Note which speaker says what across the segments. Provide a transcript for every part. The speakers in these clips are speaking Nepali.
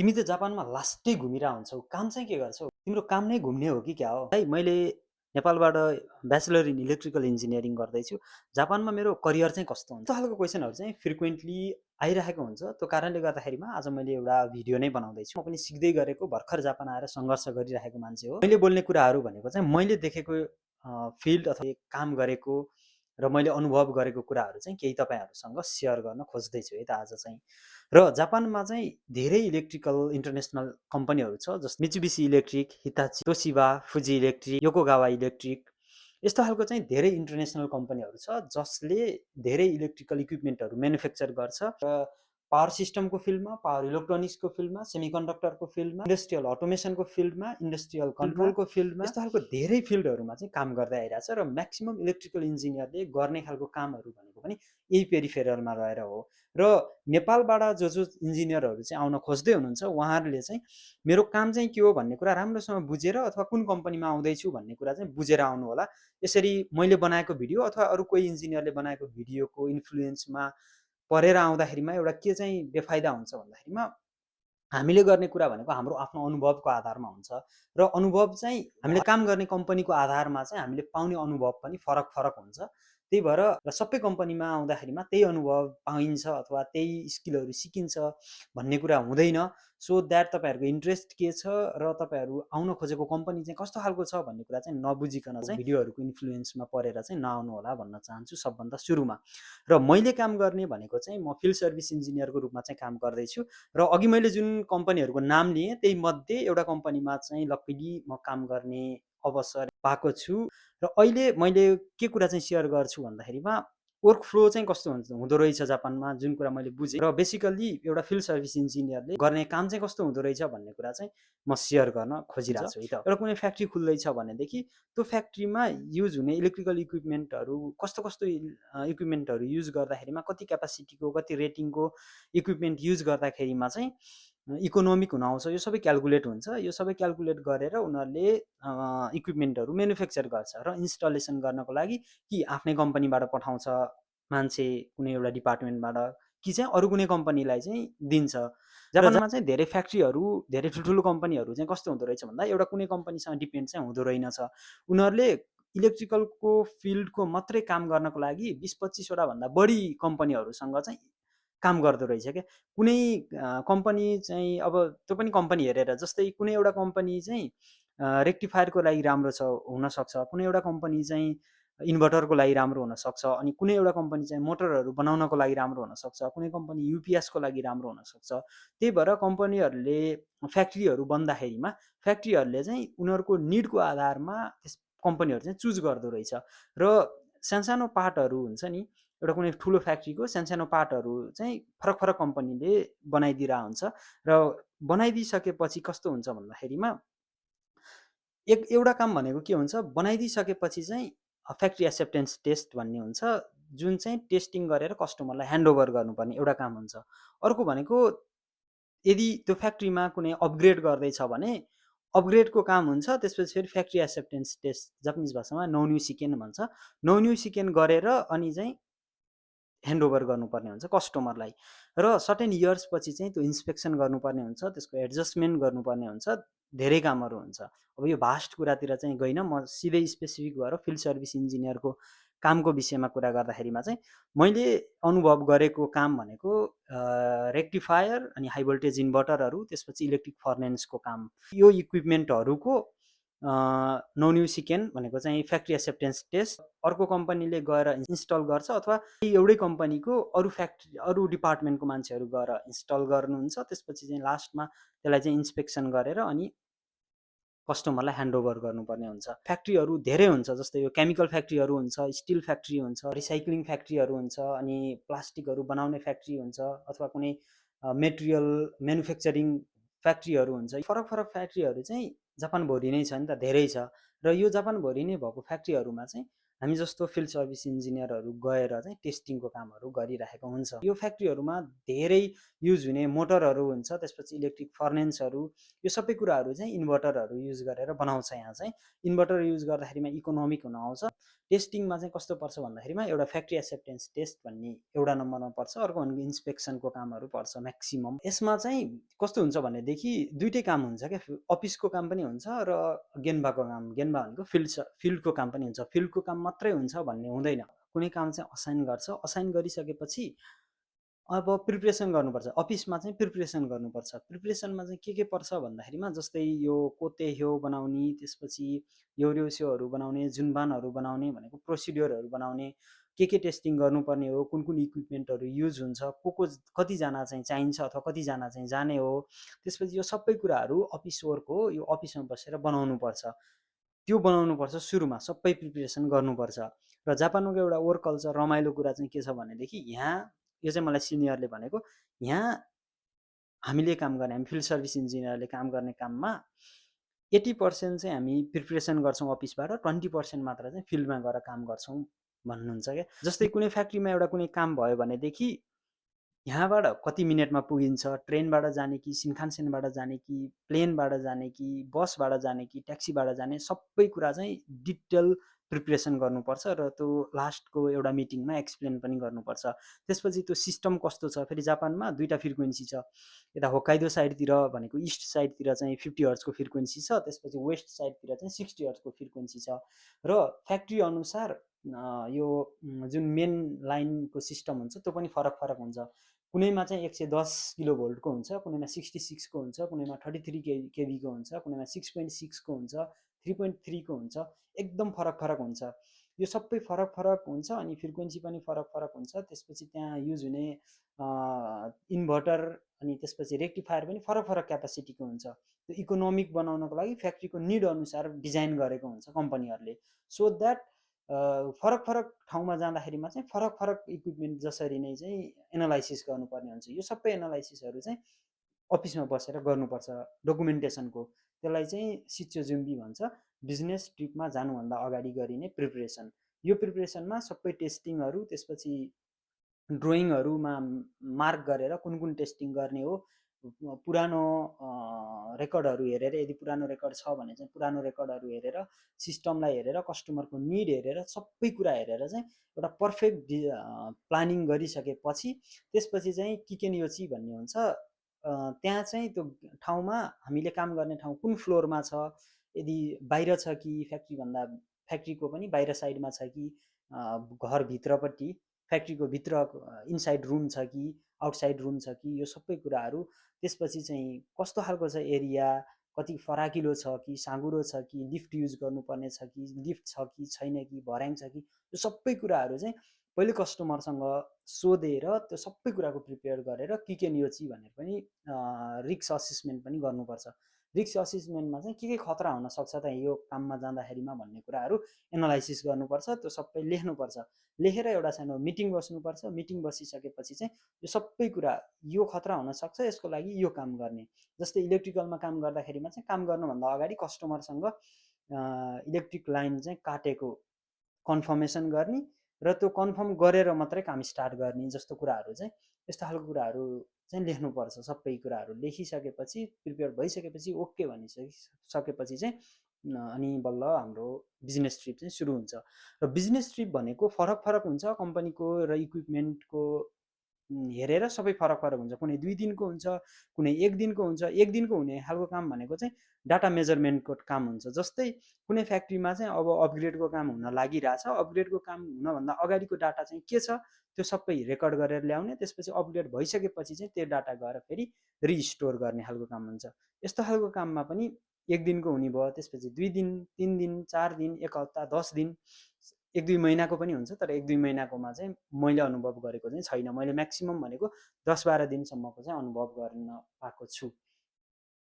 Speaker 1: तिमी त जापानमा लास्टै घुमिरह हुन्छौ, काम चाहिँ के गर्छौ? तिम्रो काम नै घुम्ने हो कि क्या हो? भाइ मैले नेपालबाट ब्याचलर इन इलेक्ट्रिकल इन्जिनियरिङ गर्दैछु। जापानमा मेरो करियर चाहिँ कस्तो हुन्छ? त्यो खालको क्वेसनहरू चाहिँ फ्रिक्वेन्टली आइरहेको हुन्छ। त्यो कारणले गर्दाखेरिमा आज मैले एउटा भिडियो नै बनाउँदैछु। म पनि सिक्दै गरेको भर्खर जापान आएर सङ्घर्ष गरिरहेको मान्छे हो। मैले बोल्ने कुराहरू भनेको चाहिँ मैले देखेको फिल्ड अथवा काम गरेको र मैले अनुभव गरेको कुराहरू चाहिँ केही तपाईँहरूसँग सेयर गर्न खोज्दैछु है त आज चाहिँ। र जापानमा चाहिँ धेरै इलेक्ट्रिकल इन्टरनेसनल कम्पनीहरू छ, जस्तै Mitsubishi Electric, Hitachi, Toshiba, Fuji Electric, Yokogawa Electric, यस्तो खालको चाहिँ धेरै इन्टरनेसनल कम्पनीहरू छ जसले धेरै इलेक्ट्रिकल इक्विपमेन्टहरू म्यानुफ्याक्चर गर्छ र पावर सिस्टमको फिल्डमा, पावर इलेक्ट्रोनिक्सको फिल्डमा, सेमिकन्डक्टरको फिल्डमा, इन्डस्ट्रियल अटोमेसनको फिल्डमा, इन्डस्ट्रियल कन्ट्रोलको फिल्डमा, यस्तो खालको धेरै फिल्डहरूमा चाहिँ काम गर्दै आइरहेछ र म्याक्सिमम् इलेक्ट्रिकल इन्जिनियरले गर्ने खालको कामहरू भनेको पनि यही पेरिफेरलमा रहेर हो। र नेपालबाट जो इन्जिनियरहरू चाहिँ आउन खोज्दै हुनुहुन्छ उहाँहरूले चाहिँ मेरो काम चाहिँ के हो भन्ने कुरा राम्रोसँग बुझेर अथवा कुन कम्पनीमा आउँदैछु भन्ने कुरा चाहिँ बुझेर आउनु होला। यसरी मैले बनाएको भिडियो अथवा अरू कोही इन्जिनियरले बनाएको भिडियोको इन्फ्लुएन्समा परेर आउँदाखेरिमा एउटा के चाहिँ बेफाइदा हुन्छ भन्दाखेरिमा हामीले गर्ने कुरा भनेको हाम्रो आफ्नो अनुभवको आधारमा हुन्छ र अनुभव चाहिँ हामीले काम गर्ने कम्पनीको आधारमा चाहिँ हामीले पाउने अनुभव पनि फरक फरक हुन्छ। त्यही भएर सबै कम्पनीमा आउँदाखेरिमा त्यही अनुभव पाइन्छ अथवा त्यही स्किलहरू सिकिन्छ भन्ने कुरा हुँदैन। सो द्याट तपाईँहरूको इन्ट्रेस्ट के छ र तपाईँहरू आउन खोजेको कम्पनी चाहिँ कस्तो खालको छ भन्ने कुरा चाहिँ नबुझिकन चाहिँ भिडियोहरूको इन्फ्लुएन्समा परेर चाहिँ नआउनु होला भन्न चाहन्छु सबभन्दा सुरुमा। र मैले काम गर्ने भनेको चाहिँ म फिल्ड सर्भिस इन्जिनियरको रूपमा चाहिँ काम गर्दैछु र अघि मैले जुन कम्पनीहरूको नाम लिएँ त्यही मध्ये एउटा कम्पनीमा चाहिँ लकिली म काम गर्ने अवसर पाएको छु। र अहिले मैले के कुरा चाहिँ सेयर गर्छु भन्दाखेरिमा वर्क फ्लो चाहिँ कस्तो हुँदो रहेछ जापानमा जुन कुरा मैले बुझेँ र बेसिकल्ली एउटा फिल्ड सर्भिस इन्जिनियरले गर्ने काम चाहिँ कस्तो हुँदो रहेछ भन्ने कुरा चाहिँ म सेयर गर्न खोजिरहेको छु है त। एउटा कुनै फ्याक्ट्री खुल्दैछ भनेदेखि त्यो फ्याक्ट्रीमा युज हुने इलेक्ट्रिकल इक्विपमेन्टहरू कस्तो कस्तो इक्विपमेन्टहरू युज गर्दाखेरिमा कति क्यापासिटीको कति रेटिङको इक्विपमेन्ट युज गर्दाखेरिमा चाहिँ इकोनोमिक हुन आउँछ, यो सबै क्यालकुलेट हुन्छ। यो सबै क्यालकुलेट गरेर उनीहरूले इक्विपमेन्टहरू म्यानुफ्याक्चर गर्छ र इन्स्टलेसन गर्नको लागि कि आफ्नै कम्पनीबाट पठाउँछ मान्छे कुनै एउटा डिपार्टमेन्टबाट कि चाहिँ अरू कुनै कम्पनीलाई चाहिँ दिन्छ। जापानमा चाहिँ धेरै फ्याक्ट्रीहरू धेरै ठुल्ठुलो कम्पनीहरू चाहिँ कस्तो हुँदो रहेछ भन्दा एउटा कुनै कम्पनीसँग डिपेन्ड चाहिँ हुँदो रहेनछ। उनीहरूले इलेक्ट्रिकलको फिल्डको मात्रै काम गर्नको लागि 20-25वटा भन्दा बढी कम्पनीहरूसँग चाहिँ काम गर्दो रहेछ क्या। कुनै कम्पनी चाहिँ अब त्यो पनि कम्पनी हेरेर, जस्तै कुनै एउटा कम्पनी चाहिँ रेक्टिफायरको लागि राम्रो छ हुनसक्छ, कुनै एउटा कम्पनी चाहिँ इन्भर्टरको लागि राम्रो हुनसक्छ, अनि कुनै एउटा कम्पनी चाहिँ मोटरहरू बनाउनको लागि राम्रो हुनसक्छ, कुनै कम्पनी युपिएसको लागि राम्रो हुनसक्छ। त्यही भएर कम्पनीहरूले फ्याक्ट्रीहरू बन्दाखेरिमा फ्याक्ट्रीहरूले चाहिँ उनीहरूको निडको आधारमा त्यस कम्पनीहरू चाहिँ चुज गर्दो रहेछ र सानसानो पार्टहरू हुन्छ नि, एउटा कुनै ठुलो फ्याक्ट्रीको सानसानो पार्टहरू चाहिँ फरक फरक कम्पनीले बनाइदिरहेको हुन्छ र बनाइदिइसकेपछि कस्तो हुन्छ भन्दाखेरिमा एउटा काम भनेको के हुन्छ, बनाइदिइसकेपछि चाहिँ फ्याक्ट्री एक्सेप्टेन्स टेस्ट भन्ने हुन्छ, जुन चाहिँ टेस्टिङ गरेर कस्टमरलाई ह्यान्डओभर गर्नुपर्ने एउटा काम हुन्छ। अर्को भनेको यदि त्यो फ्याक्ट्रीमा कुनै अपग्रेड गर्दैछ भने अपग्रेडको काम हुन्छ। त्यसपछि फेरि फ्याक्ट्री एक्सेप्टेन्स टेस्ट, जापानिज भाषामा नौन्यु सिकेन भन्छ, नौन्यु सिकेन गरेर अनि चाहिँ ह्यान्डओभर गर्नुपर्ने हुन्छ कस्टमरलाई र सर्टेन इयर्स पछि चाहिँ त्यो इन्सपेक्सन गर्नुपर्ने हुन्छ, त्यसको एडजस्टमेन्ट गर्नुपर्ने हुन्छ, धेरै कामहरू हुन्छ। अब यो भास्ट कुरातिर चाहिँ गइनँ, म सिधै स्पेसिफिक भएर फिल्ड सर्भिस इन्जिनियरको कामको विषयमा कुरा गर्दाखेरिमा चाहिँ मैले अनुभव गरेको काम भनेको रेक्टिफायर अनि हाई भोल्टेज इन्भर्टरहरू, त्यसपछि इलेक्ट्रिक फर्नेन्सको काम। यो इक्विपमेन्टहरूको नौन्यु सिकेन भनेको चाहिँ फ्याक्ट्री एक्सेप्टेन्स टेस्ट अर्को कम्पनीले गएर इन्स्टल गर्छ अथवा एउटै कम्पनीको अरू डिपार्टमेन्टको मान्छेहरू गएर इन्स्टल गर्नुहुन्छ। त्यसपछि चाहिँ लास्टमा त्यसलाई चाहिँ इन्सपेक्सन गरेर अनि कस्टमरलाई ह्यान्डओभर गर्नुपर्ने हुन्छ। फ्याक्ट्रीहरू धेरै हुन्छ, जस्तै यो केमिकल फ्याक्ट्रीहरू हुन्छ, स्टिल फ्याक्ट्री हुन्छ, रिसाइक्लिङ फ्याक्ट्रीहरू हुन्छ, अनि प्लास्टिकहरू बनाउने फ्याक्ट्री हुन्छ, अथवा कुनै मेटेरियल म्यानुफ्याक्चरिङ फ्याक्ट्रीहरू हुन्छ। फरक फरक फ्याक्ट्रीहरू चाहिँ जापानभरि नै छ नि त, धेरै छ। र यो जापानभरि नै भएको फ्याक्ट्रीहरूमा चाहिँ हामी जस्तो फिल्ड सर्भिस इन्जिनियरहरू गएर चाहिँ टेस्टिङको कामहरू गरिरहेको हुन्छ। यो फ्याक्ट्रीहरूमा धेरै युज हुने मोटरहरू हुन्छ, त्यसपछि इलेक्ट्रिक फर्नेन्सहरू, यो सबै कुराहरू चाहिँ इन्भर्टरहरू युज गरेर बनाउँछ। यहाँ चाहिँ इन्भर्टर युज गर्दाखेरिमा इकोनोमिक हुन आउँछ। टेस्टिङमा चाहिँ कस्तो पर्छ भन्दाखेरिमा एउटा फ्याक्ट्री एक्सेप्टेन्स टेस्ट भन्ने एउटा नम्बरमा पर्छ, अर्को भनेको इन्सपेक्सनको कामहरू पर्छ म्याक्सिमम। यसमा चाहिँ कस्तो हुन्छ भनेदेखि दुइटै काम हुन्छ क्या, अफिसको काम पनि हुन्छ र गेन्बाको काम, गेन्बा भनेको फिल्डको काम पनि हुन्छ। फिल्डको काम मात्रै हुन्छ भन्ने हुँदैन, कुनै काम चाहिँ असाइन गर्छ, असाइन गरिसकेपछि अब प्रिपरेसन गर्नुपर्छ। अफिसमा चाहिँ प्रिपरेसन गर्नुपर्छ। प्रिपरेसनमा चाहिँ के पर्छ भन्दाखेरिमा जस्तै यो कोते ह्यो बनाउने, त्यसपछि योर्योस्योहरू बनाउने, जुनबानहरू बनाउने भनेको प्रोसिड्योरहरू बनाउने, के टेस्टिङ गर्नुपर्ने हो, कुन कुन इक्विपमेन्टहरू युज हुन्छ, को कतिजना चाहिँ चाहिन्छ अथवा कतिजना चाहिँ जाने हो, त्यसपछि यो सबै कुराहरू अफिस वर्क हो, यो अफिसमा बसेर बनाउनुपर्छ। त्यो बनाउनुपर्छ, सुरुमा सबै प्रिपरेसन गर्नुपर्छ। र जापानको एउटा वर्क कल्चर रमाइलो कुरा चाहिँ के छ भनेदेखि, यहाँ यो चाहिँ मलाई सिनियरले भनेको, यहाँ हामीले काम गर्ने, हामी फिल्ड सर्भिस इन्जिनियरले काम गर्ने काममा 80% चाहिँ हामी प्रिपरेसन गर्छौँ अफिसबाट, 20% मात्र चाहिँ फिल्डमा गएर काम गर्छौँ भन्नुहुन्छ क्या। जस्तै कुनै फ्याक्ट्रीमा एउटा कुनै काम भयो भनेदेखि यहाँबाट कति मिनटमा पुगिन्छ, ट्रेनबाट जाने कि सिन्खानसेनबाट जाने कि प्लेनबाट जाने कि बसबाट जाने कि ट्याक्सीबाट जाने, सबै कुरा चाहिँ डिटेल प्रिपरेसन गर्नुपर्छ र त्यो लास्टको एउटा मिटिङमा एक्सप्लेन पनि गर्नुपर्छ। त्यसपछि त्यो सिस्टम कस्तो छ, फेरि जापानमा दुईवटा फ्रिक्वेन्सी छ। यता होक्काइदो साइडतिर भनेको इस्ट साइडतिर चाहिँ 50 हर्जको फ्रिक्वेन्सी छ, त्यसपछि वेस्ट साइडतिर चाहिँ 60 हर्जको फ्रिक्वेन्सी छ। र फ्याक्ट्री अनुसार यो जुन मेन लाइनको सिस्टम हुन्छ त्यो पनि फरक फरक हुन्छ। कुनैमा चाहिँ 110 किलो भोल्टको हुन्छ, कुनैमा 66 को हुन्छ, कुनैमा 33 केबीको हुन्छ, कुनैमा 6.6 को हुन्छ, 3.3 को हुन्छ, एकदम फरक फरक हुन्छ। यो सबै फरक फरक हुन्छ अनि फ्रिक्वेन्सी पनि फरक फरक हुन्छ। त्यसपछि त्यहाँ युज हुने इन्भर्टर अनि त्यसपछि रेक्टिफायर पनि फरक फरक क्यापासिटीको हुन्छ। त्यो इकोनोमिक बनाउनको लागि फ्याक्ट्रीको निड अनुसार डिजाइन गरेको हुन्छ कम्पनीहरूले, सो द्याट फरक फरक ठाउँमा जाँदाखेरिमा चाहिँ फरक फरक इक्विपमेन्ट जसरी नै चाहिँ एनालाइसिस गर्नुपर्ने हुन्छ। यो सबै एनालाइसिसहरू चाहिँ अफिसमा बसेर गर्नुपर्छ डकुमेन्टेसनको। त्यसलाई चाहिँ सिच्योजुम्बी भन्छ, बिजनेस ट्रिपमा जानुभन्दा अगाडि गरिने प्रिपरेसन। यो प्रिपरेसनमा सबै टेस्टिङहरू, त्यसपछि ड्रइङहरूमा मार्क गरेर कुन कुन टेस्टिङ गर्ने हो, पुरानो रेकर्डहरू हेरेर, यदि पुरानो रेकर्ड छ भने चाहिँ पुरानो रेकर्डहरू हेरेर, सिस्टमलाई हेरेर, कस्टमरको निड हेरेर, सबै कुरा हेरेर चाहिँ एउटा पर्फेक्ट प्लानिङ गरिसकेपछि त्यसपछि चाहिँ किकेनियोची भन्ने हुन्छ। त्यहाँ चाहिँ त्यो ठाउँमा हामीले काम गर्ने ठाउँ कुन फ्लोरमा छ, यदि बाहिर छ कि फ्याक्ट्रीभन्दा, फ्याक्ट्रीको पनि बाहिर साइडमा छ कि घरभित्रपट्टि, फ्याक्ट्रीको भित्र इनसाइड रुम छ कि आउटसाइड रुम छ कि, यो सबै कुराहरू। त्यसपछि चाहिँ कस्तो खालको छ एरिया, कति फराकिलो छ कि साँघुरो छ कि, लिफ्ट युज गर्नुपर्ने छ कि, लिफ्ट छ कि छैन कि, भर्याङ छ कि, यो सबै कुराहरू चाहिँ पहिले कस्टमरसँग सोधेर त्यो सबै कुराको प्रिपेयर गरेर किकेनियोची भनेर पनि रिक्स असेसमेन्ट पनि गर्नुपर्छ। रिक्स असेसमेन्टमा चाहिँ के खतरा हुनसक्छ त यो काममा जाँदाखेरिमा भन्ने कुराहरू एनालाइसिस गर्नुपर्छ, त्यो सबै लेख्नुपर्छ। लेखेर एउटा सानो मिटिङ बस्नुपर्छ। मिटिङ बसिसकेपछि चाहिँ यो सबै कुरा, यो खतरा हुनसक्छ, यसको लागि यो काम गर्ने। जस्तै इलेक्ट्रिकलमा काम गर्दाखेरिमा चाहिँ काम गर्नुभन्दा अगाडि कस्टमरसँग इलेक्ट्रिक लाइन चाहिँ काटेको कन्फर्मेसन गर्ने र त्यो कन्फर्म गरेर मात्रै काम स्टार्ट गर्ने जस्तो कुराहरू चाहिँ, यस्तो खालको कुराहरू चाहिँ लेख्नुपर्छ। सबै कुराहरू लेखिसकेपछि, प्रिपेयर भइसकेपछि, ओके भनिसकेपछि चाहिँ अनि बल्ल हाम्रो बिजनेस ट्रिप चाहिँ सुरु हुन्छ। र बिजनेस ट्रिप भनेको फरक फरक हुन्छ कम्पनीको र इक्विपमेन्टको हेरेर सबै फरक फरक हुन्छ। कुनै 2 दिनको हुन्छ, कुनै 1 दिनको हुन्छ। 1 दिनको हुने खालको काम भनेको चाहिँ डाटा मेजरमेन्टको काम हुन्छ। जस्तै कुनै फ्याक्ट्रीमा चाहिँ अब अपग्रेडको काम हुन लागिरहेछ, अपग्रेडको काम हुनभन्दा अगाडिको डाटा चाहिँ के छ त्यो सबै रेकर्ड गरेर ल्याउने, त्यसपछि अपग्रेड भइसकेपछि चाहिँ त्यो डाटा गएर फेरि रिस्टोर गर्ने खालको काम हुन्छ। यस्तो खालको काममा पनि 1 दिनको हुने भयो, त्यसपछि 2 दिन, 3 दिन, 4 दिन, 1 हप्ता, 10 दिन, 1-2 महिनाको पनि हुन्छ। तर 1-2 महिनाकोमा चाहिँ मैले अनुभव गरेको चाहिँ छैन। मैले म्याक्सिमम भनेको 10-12 दिनसम्मको चाहिँ अनुभव गर्न पाएको छु।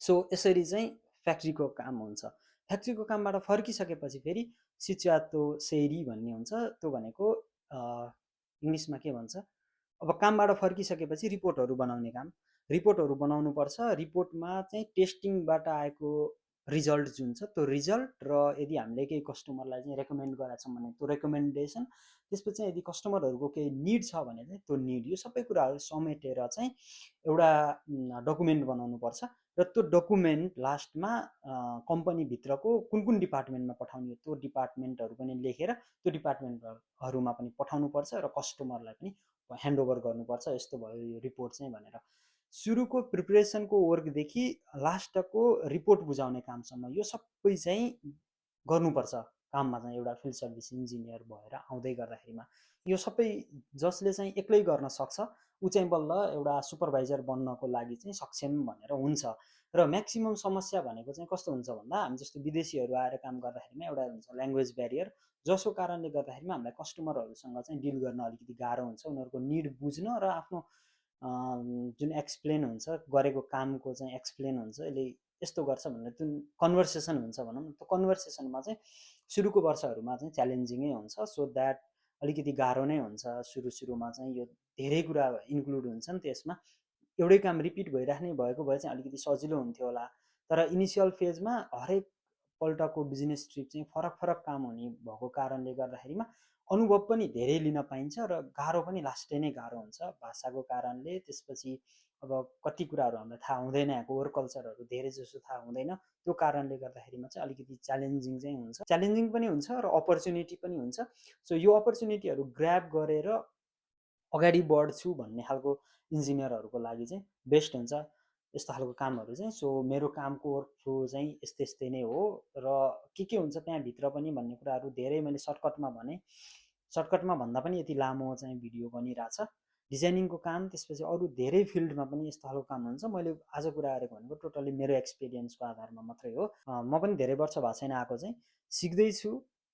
Speaker 1: सो यसरी चाहिँ फ्याक्ट्रीको काम हुन्छ। फ्याक्ट्रीको कामबाट फर्किसकेपछि फेरि सिच्वातो सेरी भन्ने हुन्छ। त्यो भनेको इङ्ग्लिसमा के भन्छ, अब कामबाट फर्किसकेपछि रिपोर्टहरू बनाउने काम। रिपोर्टहरू बनाउनुपर्छ। रिपोर्टमा चाहिँ टेस्टिङबाट आएको रिजल्ट जुन छ त्यो रिजल्ट र यदि हामीले केही कस्टमरलाई चाहिँ रेकमेन्ड गरेका छौँ भने त्यो रेकमेन्डेसन, त्यसपछि चाहिँ यदि कस्टमरहरूको केही निड छ भने चाहिँ त्यो निड, यो सबै कुराहरू समेटेर चाहिँ एउटा डकुमेन्ट बनाउनुपर्छ र त्यो डकुमेन्ट लास्टमा कम्पनीभित्रको कुन कुन डिपार्टमेन्टमा पठाउने त्यो डिपार्टमेन्टहरू पनि लेखेर त्यो डिपार्टमेन्टहरूमा पनि पठाउनुपर्छ र कस्टमरलाई पनि ह्यान्डओभर गर्नुपर्छ, यस्तो भयो यो रिपोर्ट चाहिँ भनेर। सुरुको प्रिपरेसनको वर्कदेखि लास्टको रिपोर्ट बुझाउने कामसम्म यो सबै चाहिँ गर्नुपर्छ काममा चाहिँ एउटा फिल्ड सर्भिस इन्जिनियर भएर आउँदै गर्दाखेरिमा। यो सबै जसले चाहिँ एक्लै गर्न सक्छ ऊ चाहिँ बल्ल एउटा सुपरभाइजर बन्नको लागि चाहिँ सक्षम भनेर हुन्छ। र म्याक्सिमम् समस्या भनेको चाहिँ कस्तो हुन्छ भन्दा, हामी जस्तो विदेशीहरू आएर काम गर्दाखेरिमा एउटा हुन्छ ल्याङ्ग्वेज ब्यारियर, जसको कारणले गर्दाखेरिमा हामीलाई कस्टमरहरूसँग चाहिँ डिल गर्न अलिकति गाह्रो हुन्छ, उनीहरूको निड बुझ्न र आफ्नो जुन एक्सप्लेन हुन्छ गरेको कामको चाहिँ एक्सप्लेन हुन्छ, यसले यस्तो गर्छ भनेर जुन कन्भर्सेसन हुन्छ भनौँ न, त्यो कन्भर्सेसनमा चाहिँ सुरुको वर्षहरूमा चाहिँ च्यालेन्जिङै हुन्छ। सो द्याट अलिकति गाह्रो नै हुन्छ सुरु सुरुमा चाहिँ, यो धेरै कुरा इन्क्लुड हुन्छन् त्यसमा। एउटै काम रिपिट भइराख्ने भएको भए चाहिँ अलिकति सजिलो हुन्थ्यो होला, तर इनिसियल फेजमा हरेक पल्टको बिजनेस ट्रिप चाहिँ फरक फरक काम हुने भएको कारणले गर्दाखेरिमा अनुभव पनि धेरै लिन पाइन्छ र गाह्रो पनि लास्टै नै गाह्रो हुन्छ भाषाको कारणले। त्यसपछि अब कति कुराहरू हामीलाई थाहा हुँदैन, यहाँको वर्क कल्चरहरू धेरै जसो थाहा हुँदैन, त्यो कारणले गर्दाखेरिमा चाहिँ अलिकति च्यालेन्जिङ चाहिँ हुन्छ, च्यालेन्जिङ पनि हुन्छ र अपर्च्युनिटी पनि हुन्छ। सो यो अपर्च्युनिटीहरू ग्र्याब गरेर अगाडि बढ्छु भन्ने खालको इन्जिनियरहरूको लागि चाहिँ बेस्ट हुन्छ यस्तो खालको कामहरू चाहिँ। सो मेरो कामको वर्क फ्लो चाहिँ यस्तै यस्तै नै हो र के हुन्छ त्यहाँभित्र पनि भन्ने कुराहरू धेरै मैले सर्टकटमा भने, सर्टकटमा भन्दा पनि यति लामो चाहिँ भिडियो बनिरहेछ। डिजाइनिङको काम, त्यसपछि अरू धेरै फिल्डमा पनि यस्तो खालको काम हुन्छ। मैले आज कुरा गरेको भनेको टोटल्ली मेरो एक्सपिरियन्सको आधारमा मात्रै हो। म पनि धेरै वर्ष भएको छैन आएको, चाहिँ सिक्दैछु,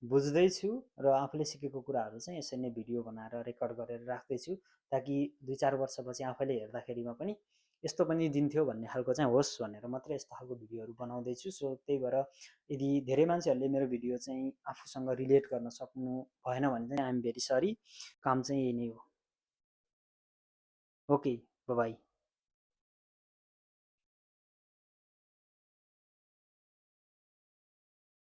Speaker 1: बुझ्दैछु र आफूले सिकेको कुराहरू चाहिँ यसरी नै भिडियो बनाएर रेकर्ड गरेर राख्दैछु, ताकि 2-4 वर्षपछि आफैले हेर्दाखेरिमा पनि यस्तो पनि दिन्थ्यो भन्ने खालको चाहिँ होस् भनेर मात्रै यस्तो खालको भिडियोहरू बनाउँदैछु। सो त्यही भएर यदि धेरै मान्छेहरूले मेरो भिडियो चाहिँ आफूसँग रिलेट गर्न सक्नु भएन भने चाहिँ आइएम भेरी सरी। काम चाहिँ यही नै हो। Okay, by.